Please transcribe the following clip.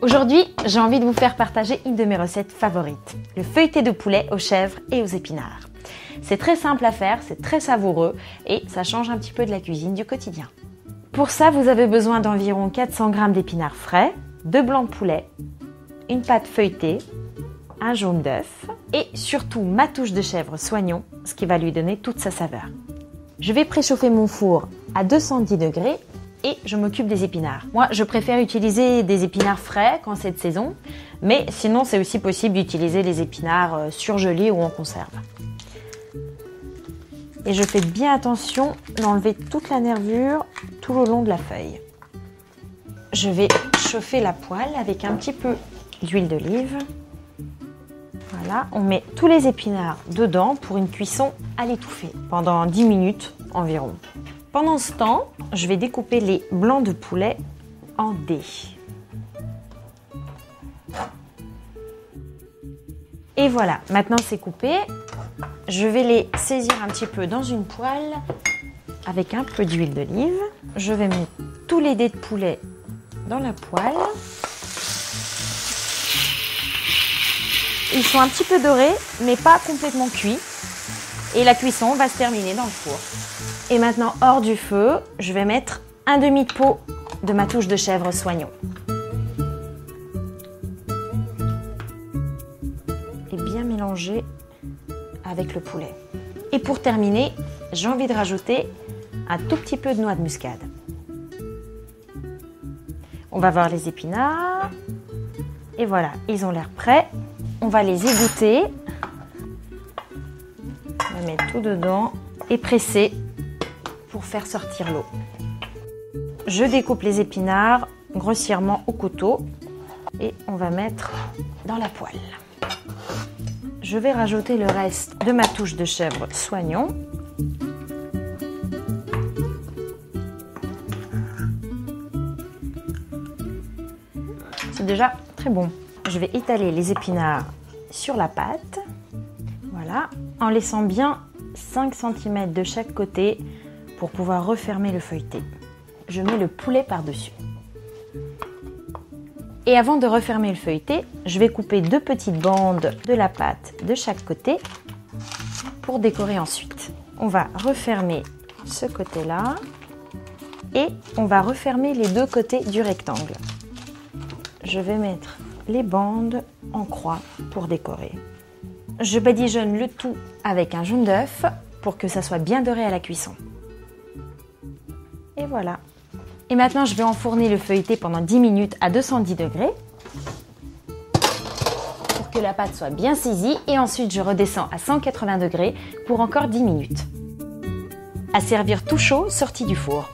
Aujourd'hui, j'ai envie de vous faire partager une de mes recettes favorites, le feuilleté de poulet aux chèvres et aux épinards. C'est très simple à faire, c'est très savoureux et ça change un petit peu de la cuisine du quotidien. Pour ça, vous avez besoin d'environ 400 g d'épinards frais, 2 blancs de poulet, une pâte feuilletée, un jaune d'œuf et surtout ma touche de chèvre soignon, ce qui va lui donner toute sa saveur. Je vais préchauffer mon four à 210 degrés et je m'occupe des épinards. Moi, je préfère utiliser des épinards frais quand c'est de saison, mais sinon c'est aussi possible d'utiliser les épinards surgelés ou en conserve. Et je fais bien attention d'enlever toute la nervure tout le long de la feuille. Je vais chauffer la poêle avec un petit peu d'huile d'olive. Voilà, on met tous les épinards dedans pour une cuisson à l'étouffée pendant 10 minutes environ. Pendant ce temps, je vais découper les blancs de poulet en dés. Et voilà, maintenant c'est coupé. Je vais les saisir un petit peu dans une poêle avec un peu d'huile d'olive. Je vais mettre tous les dés de poulet dans la poêle. Ils sont un petit peu dorés, mais pas complètement cuits. Et la cuisson va se terminer dans le four. Et maintenant, hors du feu, je vais mettre un demi de pot de ma touche de chèvre soignon. Et bien mélanger avec le poulet. Et pour terminer, j'ai envie de rajouter un tout petit peu de noix de muscade. On va voir les épinards. Et voilà, ils ont l'air prêts. On va les égoutter. On va mettre tout dedans et presser pour faire sortir l'eau. Je découpe les épinards grossièrement au couteau et on va mettre dans la poêle. Je vais rajouter le reste de ma touche de chèvre soignon. C'est déjà très bon. Je vais étaler les épinards sur la pâte. Voilà, en laissant bien 5 cm de chaque côté pour pouvoir refermer le feuilleté. Je mets le poulet par-dessus. Et avant de refermer le feuilleté, je vais couper 2 petites bandes de la pâte de chaque côté pour décorer ensuite. On va refermer ce côté-là et on va refermer les 2 côtés du rectangle. Je vais mettre les bandes en croix pour décorer. Je badigeonne le tout avec un jaune d'œuf pour que ça soit bien doré à la cuisson. Et voilà. Et maintenant, je vais enfourner le feuilleté pendant 10 minutes à 210 degrés pour que la pâte soit bien saisie. Et ensuite, je redescends à 180 degrés pour encore 10 minutes. À servir tout chaud, sorti du four.